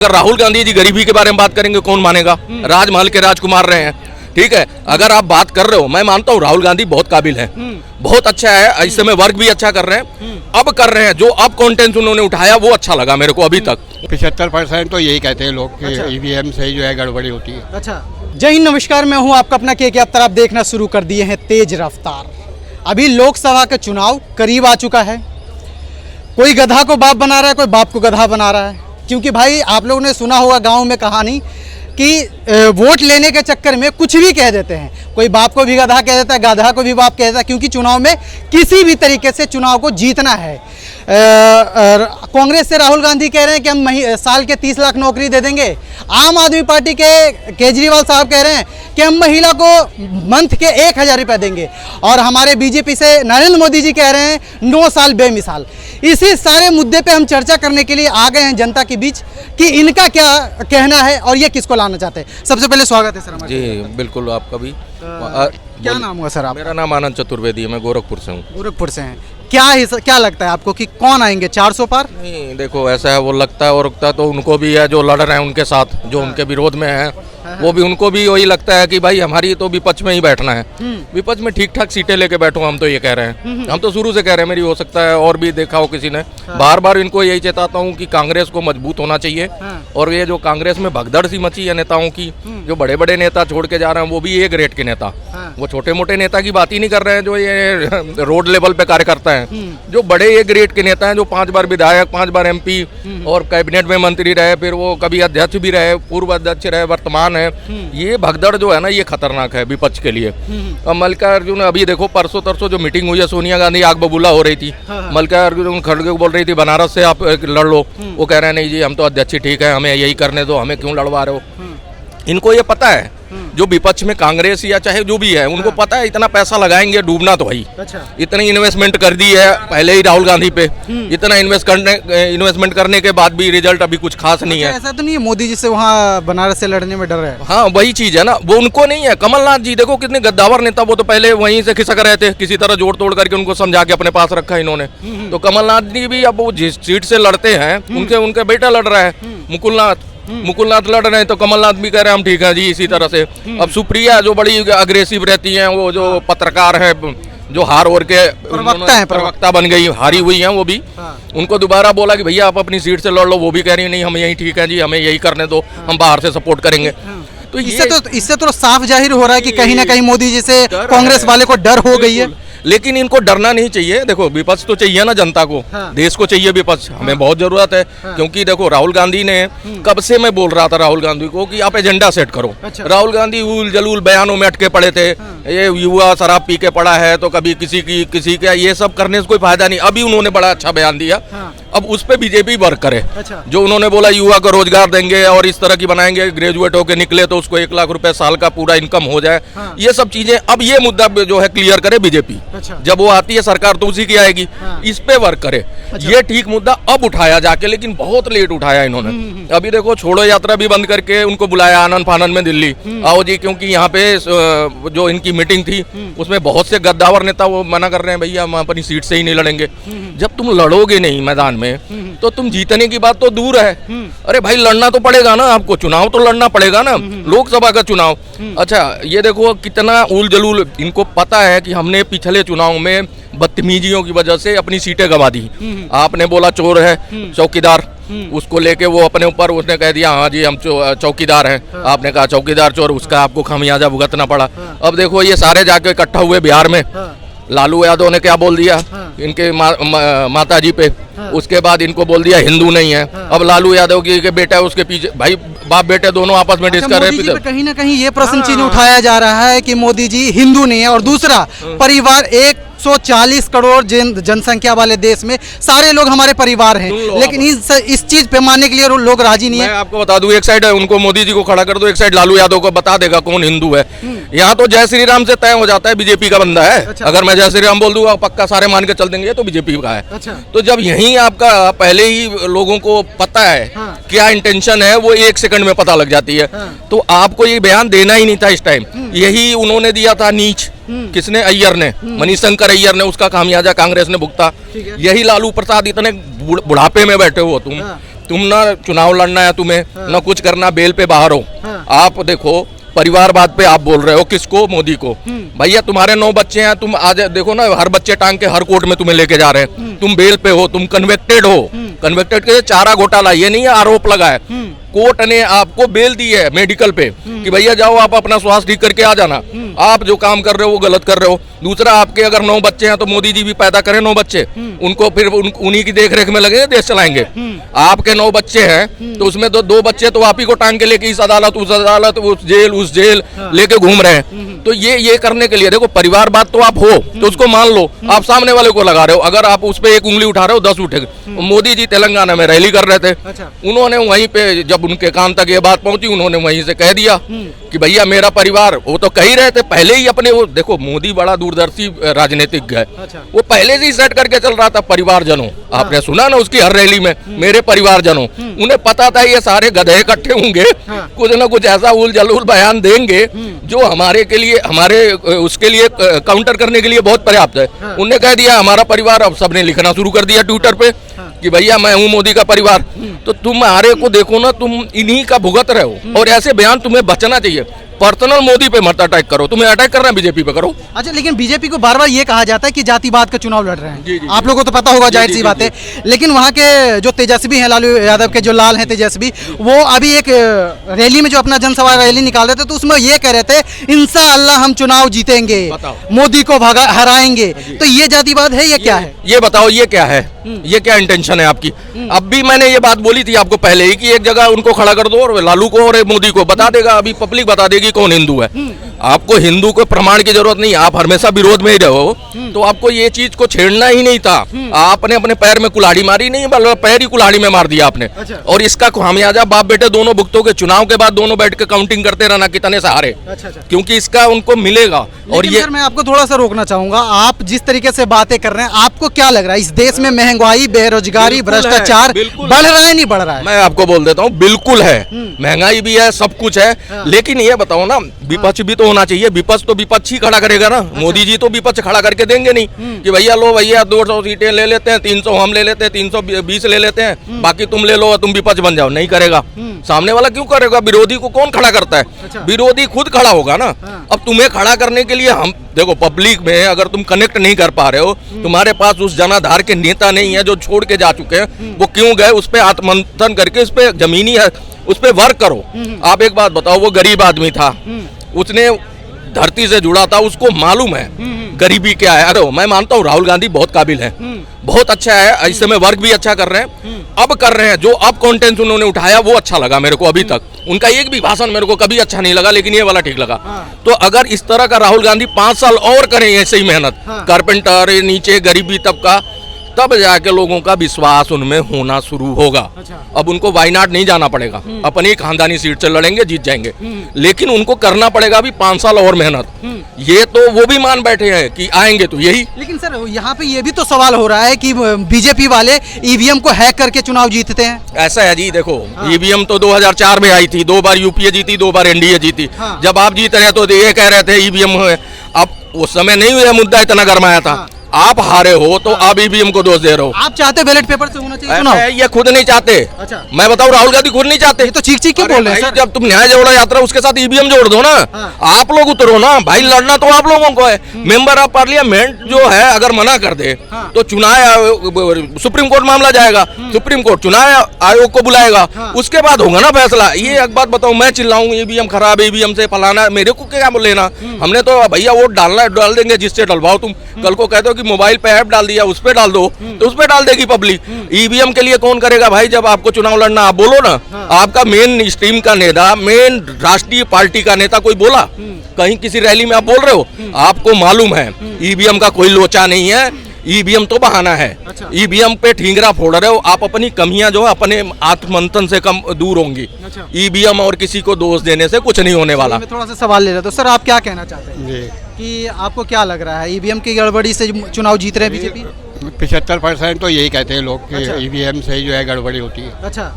अगर राहुल गांधी जी गरीबी के बारे में बात करेंगे कौन मानेगा। राजमहल के राजकुमार रहे हैं, ठीक है। अगर आप बात कर रहे हो, मैं मानता हूँ राहुल गांधी बहुत काबिल है, बहुत अच्छा है, इस समय वर्क भी अच्छा कर रहे हैं, अब कर रहे हैं। जो अब कंटेंट उन्होंने उठाया वो अच्छा लगा मेरे को अभी तक। 75% तो यही कहते हैं लोग कि ईवीएम से ही जो है गड़बड़ी होती है। अच्छा, जय हिंद, नमस्कार। मैं हूं आपका अपना के अख्तर। आप देखना शुरू कर दिए हैं तेज रफ्तार। अभी लोकसभा का चुनाव करीब आ चुका है। कोई गधा को बाप बना रहा है, कोई बाप को गधा बना रहा है। क्योंकि भाई आप लोगों ने सुना होगा गांव में कहानी कि वोट लेने के चक्कर में कुछ भी कह देते हैं। कोई बाप को भी गधा कह देता है, गधा को भी बाप कह देता है, क्योंकि चुनाव में किसी भी तरीके से चुनाव को जीतना है। कांग्रेस से राहुल गांधी कह रहे हैं कि हम साल के 30 लाख नौकरी दे देंगे। आम आदमी पार्टी के केजरीवाल साहब कह रहे हैं कि हम महिला को मंथ के 1000 रुपये देंगे। और हमारे बीजेपी से नरेंद्र मोदी जी कह रहे हैं 9 साल बेमिसाल। इसी सारे मुद्दे पे हम चर्चा करने के लिए आ गए हैं जनता के बीच कि इनका क्या कहना है और ये किसको लाना चाहते हैं। सबसे पहले स्वागत है सर हमारे। जी बिल्कुल, आपका भी। क्या नाम हुआ सर आप? मेरा नाम आनंद चतुर्वेदी है, मैं गोरखपुर से हूँ। गोरखपुर से हैं। क्या लगता है आपको कि कौन आएंगे 400 पार? नहीं देखो, ऐसा है, वो लगता है और रुकता है तो उनको भी है, जो लड़ रहे हैं उनके साथ, जो उनके विरोध में है, वो भी उनको भी वही लगता है कि भाई हमारी तो विपक्ष में ही बैठना है। विपक्ष में ठीक ठाक सीटें लेके बैठो, हम तो ये कह रहे हैं। हम तो शुरू से कह रहे हैं, मेरी हो सकता है और भी देखा हो किसी ने। बार बार इनको यही चेताता हूँ कि कांग्रेस को मजबूत होना चाहिए। और ये जो कांग्रेस में भगदड़ सी मची है नेताओं की, जो बड़े बड़े नेता छोड़ के जा रहे हैं वो भी एक रेट के नेता, वो छोटे मोटे नेता की बात ही नहीं कर रहे हैं, जो ये रोड लेवल पे कार्य करता है। जो बड़े एक ग्रेड के नेता हैं, जो 5 बार विधायक, 5 बार एमपी और कैबिनेट में मंत्री रहे, फिर वो कभी अध्यक्ष भी रहे, पूर्व अध्यक्ष रहे, वर्तमान है। ये भगदड़ जो है ना, ये खतरनाक है विपक्ष के लिए। अब मल्लिकार्जुन, अभी देखो परसों तरसों जो मीटिंग हुई है, सोनिया गांधी आग बबूला हो रही थी, मल्लिकार्जुन खड़गे को बोल रही थी बनारस से आप लड़ लो। वो कह रहे हैं नहीं जी, हम तो अध्यक्ष ही ठीक है, हमें यही करने दो, हमें क्यों लड़वा रहे हो। इनको ये पता है, जो विपक्ष में कांग्रेस या चाहे जो भी है, उनको पता है इतना पैसा लगाएंगे डूबना तो भाई। अच्छा। इतनी इन्वेस्टमेंट कर दी है पहले ही राहुल गांधी पे, इतना इन्वेस्टमेंट करने के बाद भी रिजल्ट अभी कुछ खास नहीं है। ऐसा तो नहीं है मोदी जी से वहाँ बनारस से लड़ने में डर है? हाँ वही चीज है ना, वो उनको नहीं है। कमलनाथ जी देखो कितने गद्दावर नेता, वो तो पहले वहीं से खिसक रहे थे, किसी तरह जोड़ तोड़ करके उनको समझा के अपने पास रखा इन्होंने। तो कमलनाथ जी भी अब वो जिस सीट से लड़ते हैं, उनके बेटा लड़ रहा है मुकुलनाथ लड़ रहे हैं, तो कमलनाथ भी कह रहे हैं हम ठीक है जी इसी तरह से। अब सुप्रिया जो बड़ी अग्रेसिव रहती हैं, वो जो पत्रकार है, जो हार ओर के प्रवक्ता बन गई, हारी हुई हैं वो भी। उनको दोबारा बोला कि भैया आप अपनी सीट से लड़ लो, वो भी कह रही है नहीं हम यही ठीक है जी, हमें यही करने दो, हम बाहर से सपोर्ट करेंगे। तो इससे तो साफ जाहिर हो रहा है कि कहीं ना कहीं मोदी जी से कांग्रेस वाले को डर हो गई है। लेकिन इनको डरना नहीं चाहिए। देखो विपक्ष तो चाहिए ना जनता को, देश को चाहिए विपक्ष, हमें बहुत जरूरत है। क्योंकि देखो राहुल गांधी ने, कब से मैं बोल रहा था राहुल गांधी को कि आप एजेंडा सेट करो। राहुल गांधी उल जलूल बयानों में अटके पड़े थे, ये युवा शराब पी के पड़ा है तो कभी किसी का, ये सब करने से कोई फायदा नहीं। अभी उन्होंने बड़ा अच्छा बयान दिया, अब उस पर बीजेपी वर्क करे। जो उन्होंने बोला युवा को रोजगार देंगे और इस तरह की बनाएंगे, ग्रेजुएट होकर निकले तो उसको 1 लाख रुपए साल का पूरा इनकम हो जाए, ये सब चीजें अब ये मुद्दा जो है क्लियर करे बीजेपी। जब वो आती है सरकार तो उसी की आएगी, इस पे वर्क करे। ये ठीक मुद्दा अब उठाया जाके, लेकिन बहुत लेट उठाया इन्होंने। अभी देखो छोड़ो यात्रा भी बंद करके उनको बुलाया आनंद फानंद में दिल्ली, आओ जी, क्योंकि यहाँ पे जो इनकी मीटिंग थी उसमें बहुत से गद्दावर नेता वो मना कर रहे हैं भैया हम अपनी सीट से ही नहीं लड़ेंगे। जब तुम लड़ोगे नहीं मैदान में तो तुम जीतने की बात तो दूर है। अरे भाई लड़ना तो पड़ेगा ना आपको, चुनाव तो लड़ना पड़ेगा ना, लोकसभा का चुनाव। अच्छा ये देखो कितना उल जलूल, इनको पता है कि हमने पिछले चुनाव में बदतमीजियों की वजह से अपनी सीटें गंवा दी। आपने बोला चोर है चौकीदार, उसको लेके वो अपने ऊपर उसने कह दिया हाँ जी हम चौकीदार हैं। आपने कहा चौकीदार चोर, उसका आपको खामियाजा भुगतना पड़ा। अब देखो ये सारे जाके इकट्ठा हुए बिहार में, लालू यादव ने क्या बोल दिया इनके माता जी पे, उसके बाद इनको बोल दिया हिंदू नहीं है। अब लालू यादव की बेटा है उसके पीछे, भाई बाप बेटे दोनों आपस में डिस्कस रहे। कहीं ना कहीं ये प्रश्न चीज उठाया जा रहा है कि मोदी जी हिंदू नहीं है। और दूसरा, परिवार 140 करोड़ जनसंख्या वाले देश में सारे लोग हमारे परिवार हैं, लेकिन इस चीज पे मानने के लिए लोग राजी नहीं है। मैं आपको बता दूं, एक साइड है उनको मोदी जी को खड़ा कर दो, एक साइड लालू यादव को बता देगा कौन हिंदू है। यहाँ तो जय श्री राम से तय हो जाता है बीजेपी का बंदा है। अगर मैं जय श्री राम बोल दूंगा पक्का सारे मान के चल देंगे तो बीजेपी का है। तो जब यही आपका पहले ही लोगों को पता है क्या इंटेंशन है, वो 1 सेकंड में पता लग जाती है। तो आपको ये बयान देना ही नहीं था इस टाइम, यही उन्होंने दिया था नीच। किसने? अय्यर ने, मनीशंकर अय्यर ने, उसका खामियाजा कांग्रेस ने भुगता। यही लालू प्रसाद, इतने बुढ़ापे में बैठे हो तुम, तुम ना चुनाव लड़ना है तुम्हें, ना कुछ करना, बेल पे बाहर हो। आप देखो परिवारवाद पे आप बोल रहे हो, किसको? मोदी को। भैया तुम्हारे 9 बच्चे हैं, तुम आज देखो ना, हर बच्चे टांग के हर कोर्ट में तुम्हें लेके जा रहे हैं। तुम बेल पे हो, तुम कन्विक्टेड हो। कन्विक्टेड के चारा घोटाला, ये नहीं है आरोप लगा है, कोर्ट ने आपको बेल दी है मेडिकल पे कि भैया जाओ आप अपना स्वास्थ्य ठीक करके आ जाना। आप जो काम कर रहे हो वो गलत कर रहे हो। दूसरा, आपके अगर 9 बच्चे हैं तो मोदी जी भी पैदा करें 9 बच्चे, उनको फिर उन्हीं की देखरेख में लगे, देश चलाएंगे। आपके 9 बच्चे हैं तो उसमें तो 2 बच्चे तो आप ही को टांग के लेके इस अदालत उस अदालत, उस जेल लेके घूम रहे हैं। तो ये करने के लिए देखो, परिवारवाद तो आप हो तो उसको मान लो, आप सामने वाले को लगा रहे हो। अगर आप उस पे एक उंगली उठा रहे हो 10 उठेगा। मोदी जी तेलंगाना में रैली कर रहे थे, उन्होंने वहीं पे जब उनके कान तक ये बात पहुंची, उन्होंने वहीं से कह दिया कि भैया मेरा परिवार, वो तो कह ही रहे थे पहले ही अपने, वो देखो मोदी बड़ा दूरदर्शी राजनीतिज्ञ है, वो पहले से ही सेट करके चल रहा था परिवारजनों। आपने सुना ना उसकी हर रैली में मेरे परिवारजनों, उन्हें पता था ये सारे गधे इकट्ठे होंगे, कुछ ना कुछ ऐसा उल जलूल बयान देंगे जो हमारे के लिए, हमारे उसके लिए काउंटर करने के लिए बहुत पर्याप्त है। उन्होंने कह दिया हमारा परिवार, अब सबने लिखना शुरू कर दिया ट्विटर पे कि भैया मैं हूं मोदी का परिवार। तो तुम्हारे को देखो ना, तुम इन्हीं का भुगत रहे हो, और ऐसे बयान तुम्हें बचना चाहिए। पर्सनल मोदी पे मत अटैक करो, तुम्हें अटैक करना है बीजेपी पे करो। अच्छा, लेकिन बीजेपी को बार बार ये कहा जाता है कि जातिवाद का चुनाव लड़ रहे हैं। जी, जी, आप लोगों को तो पता होगा, जाहिर सी बात है। लेकिन वहाँ के जो तेजस्वी हैं, लालू यादव के जो लाल हैं तेजस्वी, वो अभी एक रैली में जो अपना जनसभा रैली निकाल रहे थे, तो उसमें ये कह रहे थे इंशाअल्लाह हम चुनाव जीतेंगे, मोदी को हराएंगे। तो ये जातिवाद है, ये क्या है? ये बताओ ये क्या है, ये क्या इंटेंशन है आपकी? अब भी मैंने ये बात बोली थी आपको पहले ही कि एक जगह उनको खड़ा कर दो, और लालू को और मोदी को बता देगा, अभी पब्लिक बता देगी कौन हिंदू है। आपको हिंदू को प्रमाण की जरूरत नहीं, आप हमेशा विरोध में ही रहो, तो आपको ये चीज को छेड़ना ही नहीं था। आपने अपने पैर में कुल्हाड़ी मारी नहीं, बल्कि पैर ही कुल्हाड़ी में मार दिया आपने। और इसका खामियाजा बाप बेटे दोनों भुगतोगे। चुनाव के बाद दोनों बैठ के काउंटिंग करते रहना कितने से हारे, क्योंकि इसका उनको मिलेगा। और ये मैं आपको थोड़ा सा रोकना चाहूंगा, आप जिस तरीके से बातें कर रहे हैं, आपको क्या लग रहा है इस देश में महंगाई, बेरोजगारी, भ्रष्टाचार बढ़ रहा है, नहीं बढ़ रहा है? मैं आपको बोल देता हूँ, बिल्कुल है, महंगाई भी है, सब कुछ है। लेकिन ये बताओ ना, विपक्ष भी तो होना चाहिए। विपक्ष तो विपक्ष ही खड़ा करेगा ना। मोदी जी तो विपक्ष खड़ा करके देंगे नहीं कि भैया लो भैया 200 सीटें ले लेते हैं, 300 हम ले लेते हैं, 320 ले लेते हैं, बाकी तुम ले लो, तुम विपक्ष बन जाओ। नहीं करेगा। सामने वाला क्यों करेगा? विरोधी को कौन खड़ा करता है? विरोधी खुद खड़ा होगा ना। अब तुम्हें खड़ा करने के लिए हम देखो, पब्लिक में अगर तुम कनेक्ट नहीं कर पा रहे हो, तुम्हारे पास उस जनाधार के नेता नहीं है जो छोड़ के जा चुके हैं, वो क्यों गए, उस पर आत्ममंथन करके उस पर जमीनी है उस पर वर्क करो। आप एक बात बताओ, वो गरीब आदमी था, उसने धरती से जुड़ा था, उसको मालूम है गरीबी क्या है। अरे मैं मानता हूँ राहुल गांधी बहुत काबिल है, बहुत अच्छा है, इस समय वर्क भी अच्छा कर रहे हैं, अब कर रहे हैं। जो अब कंटेंट उन्होंने उठाया वो अच्छा लगा मेरे को। अभी तक उनका एक भी भाषण मेरे को कभी अच्छा नहीं लगा, लेकिन ये वाला ठीक लगा। तो अगर इस तरह का राहुल गांधी 5 साल और करें ऐसे ही मेहनत, कारपेंटर नीचे गरीबी तबका, तब जाके लोगों का विश्वास उनमें होना शुरू होगा। अब उनको वायनाड नहीं जाना पड़ेगा, अपनी खानदानी सीट से लड़ेंगे, जीत जाएंगे। लेकिन उनको करना पड़ेगा अभी 5 साल और मेहनत। ये तो वो भी मान बैठे हैं कि आएंगे तो यही। लेकिन सर यहाँ पे ये भी तो सवाल हो रहा है कि बीजेपी वाले ईवीएम को हैक करके चुनाव जीतते हैं। ऐसा है जी, देखो ईवीएम तो 2004 में आई थी, 2 बार यूपीए जीती, 2 बार एनडीए जीती। जब आप जीत रहे तो ये कह रहे थे ईवीएम। अब उस समय नहीं हुआ, मुद्दा इतना गरमाया था। आप हारे हो तो आप ईवीएम को दोष दे रहे हो। आप चाहते बैलेट पेपर से होना चाहिए चुनाव? ये खुद नहीं चाहते। अच्छा। मैं बताऊं, राहुल गांधी खुद नहीं चाहते। ये तो चीख चीख के बोल रहे हैं। जब तुम न्याय जोड़ो यात्रा, उसके साथ ईवीएम जोड़ दो ना। आप लोग उतरो ना भाई, लड़ना तो आप लोगों को है। मेंबर ऑफ पार्लियामेंट जो है अगर मना कर दे तो चुनाव, सुप्रीम कोर्ट मामला जाएगा, सुप्रीम कोर्ट चुनाव आयोग को बुलाएगा, उसके बाद होगा ना फैसला। ये एक बात बताऊं, मैं चिल्लाऊं ईवीएम खराब, ईवीएम से फलाना, मेरे को क्या लेना? हमने तो भैया वोट डालना डाल देंगे जिससे डलवाओ। तुम कल को कहते हो कि मोबाइल पे ऐप डाल दिया, उस पे डाल दो, तो उस पे डाल देगी पब्लिक। ईवीएम के लिए कौन करेगा भाई? जब आपको चुनाव लड़ना, आप बोलो ना। आपका मेन स्ट्रीम का नेता, मेन राष्ट्रीय पार्टी का नेता कोई बोला कहीं किसी रैली में? आप बोल रहे हो, आपको मालूम है ईवीएम का कोई लोचा नहीं है, ईवीएम तो बहाना है। ईवीएम पे ठींगरा फोड़ रहे हो आप। अपनी कमियां जो है अपने आत्ममंथन से कम दूर होंगी। ईवीएम और किसी को दोष देने से कुछ नहीं होने वाला। मैं थोड़ा सा सवाल ले रहा था, सर आप क्या कहना चाहते हैं कि आपको क्या लग रहा है, ईवीएम की गड़बड़ी से चुनाव जीत रहे हैं बीजेपी? 75% तो यही कहते हैं लोग कि ईवीएम से ही जो है गड़बड़ी होती है। अच्छा।